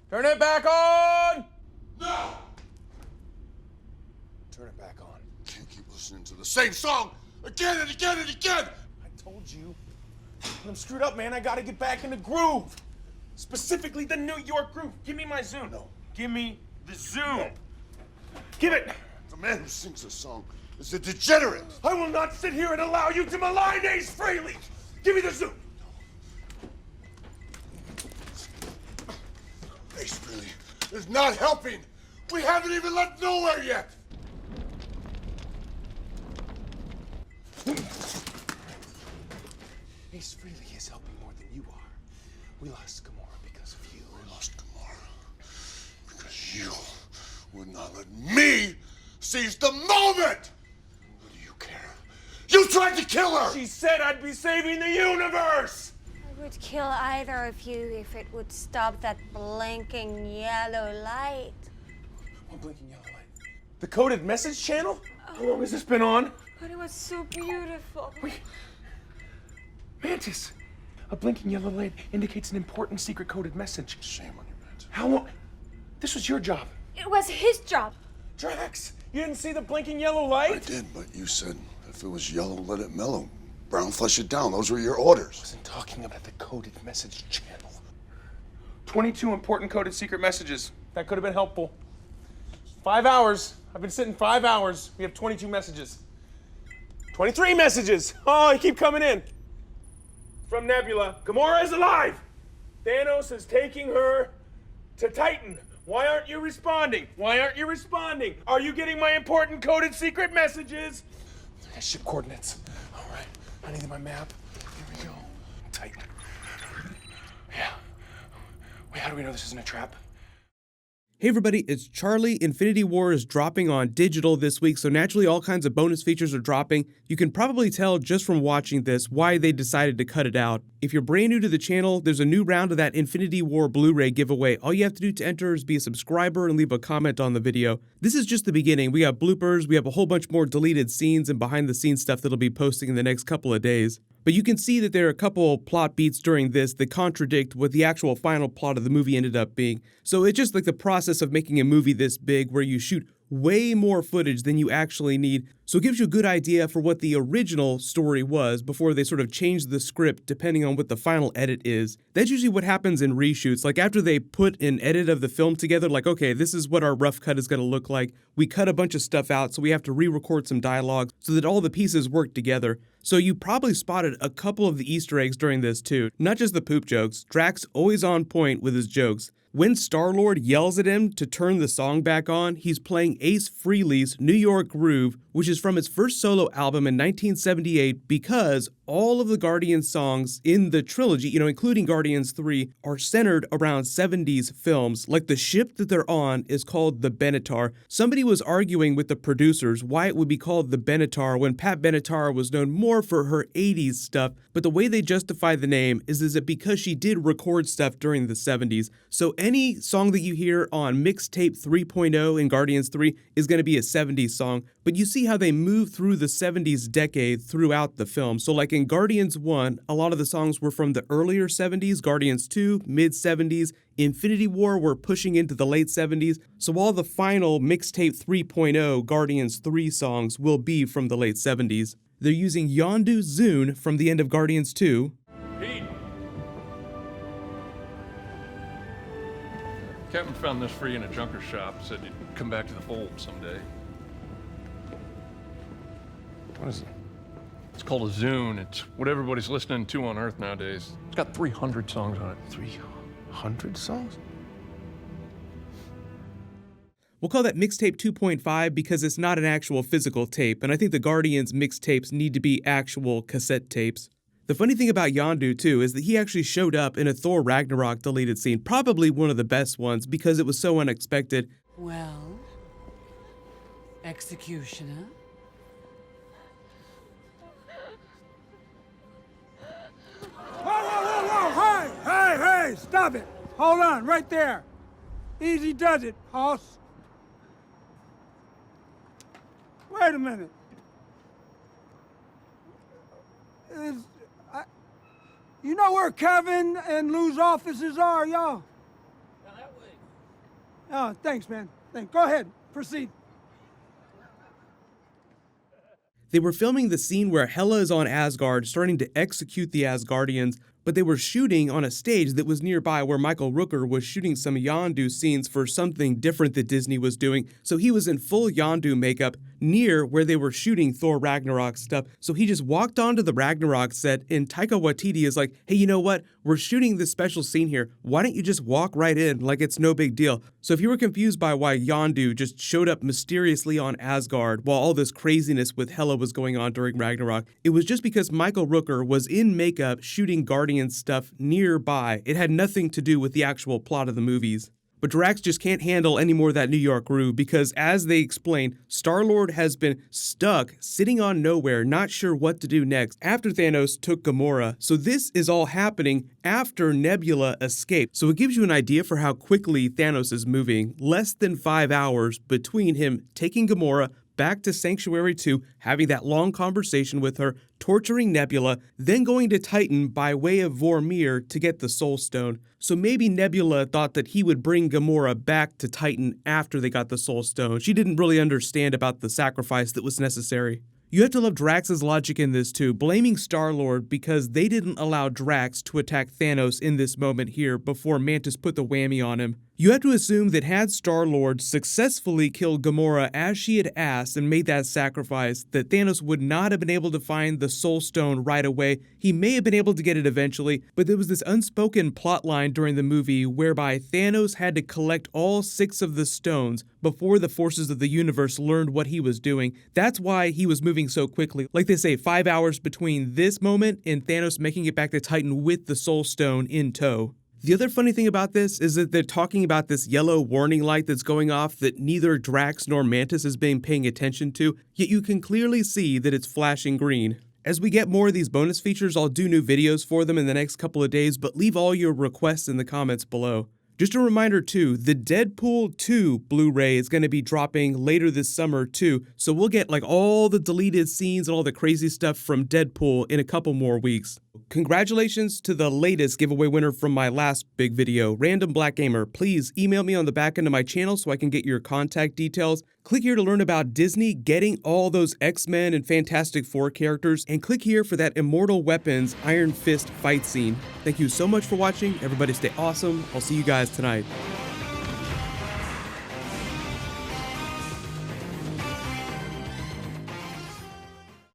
Turn it back on! No! Turn it back on. Can't keep listening to the same song again and again and again! I told you. I'm screwed up, man. I gotta get back in the groove. Specifically the New York groove. Give me my Zoom. No. Give me the Zoom. Give it. The man who sings this song is a degenerate. I will not sit here and allow you to malign Ace Frehley. Give me the Zoom. Ace Frehley is not helping. We haven't even left nowhere yet. Ace Frehley is helping more than you are. We lost Gamora because of you. We lost Gamora because you would not let me seize the moment. What do you care? You tried to kill her. She said I'd be saving the universe. I would kill either of you if it would stop that blinking yellow light. What blinking yellow light? The coded message channel? How long has this been on? But it was so beautiful. Wait. Mantis, a blinking yellow light indicates an important secret coded message. Shame on you, Mantis. How long? This was your job. It was his job. Drax, you didn't see the blinking yellow light? I did, but you said if it was yellow, let it mellow. Brown, flush it down. Those were your orders. I wasn't talking about the coded message channel. 22 important coded secret messages. That could have been helpful. 5 hours. I've been sitting 5 hours. We have 22 messages. 23 messages. Oh, they keep coming in. From Nebula. Gamora is alive. Thanos is taking her to Titan. Why aren't you responding? Why aren't you responding? Are you getting my important coded secret messages? Ship coordinates. All right. I need my map. Here we go. Titan. Yeah. Wait, how do we know this isn't a trap? Hey everybody, it's Charlie. Infinity War is dropping on digital this week, so naturally all kinds of bonus features are dropping. You can probably tell just from watching this why they decided to cut it out. If you're brand new to the channel, there's a new round of that Infinity War Blu-ray giveaway. All you have to do to enter is be a subscriber and leave a comment on the video. This is just the beginning. We got bloopers, we have a whole bunch more deleted scenes and behind the scenes stuff that'll be posting in the next couple of days. But you can see that there are a couple plot beats during this that contradict what the actual final plot of the movie ended up being. So it's just like the process of making a movie this big where you shoot way more footage than you actually need. So it gives you a good idea for what the original story was before they sort of changed the script depending on what the final edit is. That's usually what happens in reshoots. Like after they put an edit of the film together, like, okay, this is what our rough cut is going to look like. We cut a bunch of stuff out, so we have to re-record some dialogue so that all the pieces work together. So you probably spotted a couple of the Easter eggs during this too. Not just the poop jokes. Drax always on point with his jokes. When Star-Lord yells at him to turn the song back on, he's playing Ace Frehley's New York Groove, which is from his first solo album in 1978, because all of the Guardians songs in the trilogy, including Guardians 3, are centered around 70s films. Like the ship that they're on is called the Benatar. Somebody was arguing with the producers why it would be called the Benatar when Pat Benatar was known more for her 80s stuff, but the way they justify the name is that because she did record stuff during the 70s. So any song that you hear on Mixtape 3.0 in Guardians 3 is going to be a 70s song, but you see how they move through the 70s decade throughout the film. So like in Guardians 1, a lot of the songs were from the earlier 70s, Guardians 2, mid-70s, Infinity War were pushing into the late 70s, so all the final Mixtape 3.0 Guardians 3 songs will be from the late 70s. They're using Yondu Zune from the end of Guardians 2. Pete! Captain found this for you in a junker shop. Said you'd come back to the fold someday. What is it? It's called a Zune. It's what everybody's listening to on Earth nowadays. It's got 300 songs on it. 300 songs? We'll call that Mixtape 2.5 because it's not an actual physical tape, and I think the Guardians mixtapes need to be actual cassette tapes. The funny thing about Yondu, too, is that he actually showed up in a Thor Ragnarok deleted scene, probably one of the best ones because it was so unexpected. Well, executioner? Whoa! Hey! Stop it! Hold on, right there. Easy does it, hoss. Wait a minute. You know where Kevin and Lou's offices are, y'all? Oh, thanks, man. Thanks. Go ahead. Proceed. They were filming the scene where Hela is on Asgard starting to execute the Asgardians, but they were shooting on a stage that was nearby where Michael Rooker was shooting some Yondu scenes for something different that Disney was doing, so he was in full Yondu makeup near where they were shooting Thor Ragnarok stuff. So he just walked onto the Ragnarok set, and Taika Waititi is like, hey, you know what? We're shooting this special scene here. Why don't you just walk right in like it's no big deal? So if you were confused by why Yondu just showed up mysteriously on Asgard while all this craziness with Hela was going on during Ragnarok, it was just because Michael Rooker was in makeup shooting Guardians stuff nearby. It had nothing to do with the actual plot of the movies. But Drax just can't handle any more of that New York groove because, as they explain, Star-Lord has been stuck, sitting on nowhere, not sure what to do next after Thanos took Gamora. So this is all happening after Nebula escaped. So it gives you an idea for how quickly Thanos is moving. Less than 5 hours between him taking Gamora back to Sanctuary 2, having that long conversation with her, torturing Nebula, then going to Titan by way of Vormir to get the Soul Stone. So maybe Nebula thought that he would bring Gamora back to Titan after they got the Soul Stone. She didn't really understand about the sacrifice that was necessary. You have to love Drax's logic in this too, blaming Star-Lord because they didn't allow Drax to attack Thanos in this moment here before Mantis put the whammy on him. You have to assume that had Star-Lord successfully killed Gamora as she had asked and made that sacrifice, that Thanos would not have been able to find the Soul Stone right away. He may have been able to get it eventually, but there was this unspoken plot line during the movie whereby Thanos had to collect all 6 of the stones before the forces of the universe learned what he was doing. That's why he was moving so quickly. Like they say, 5 hours between this moment and Thanos making it back to Titan with the Soul Stone in tow. The other funny thing about this is that they're talking about this yellow warning light that's going off that neither Drax nor Mantis has been paying attention to, yet you can clearly see that it's flashing green. As we get more of these bonus features, I'll do new videos for them in the next couple of days, but leave all your requests in the comments below. Just a reminder too, the Deadpool 2 Blu-ray is going to be dropping later this summer too, so we'll get like all the deleted scenes and all the crazy stuff from Deadpool in a couple more weeks. Congratulations to the latest giveaway winner from my last big video, Random Black Gamer. Please email me on the back end of my channel so I can get your contact details. Click here to learn about Disney getting all those X-Men and Fantastic Four characters, and click here for that Immortal Weapons Iron Fist fight scene. Thank you so much for watching. Everybody stay awesome. I'll see you guys tonight.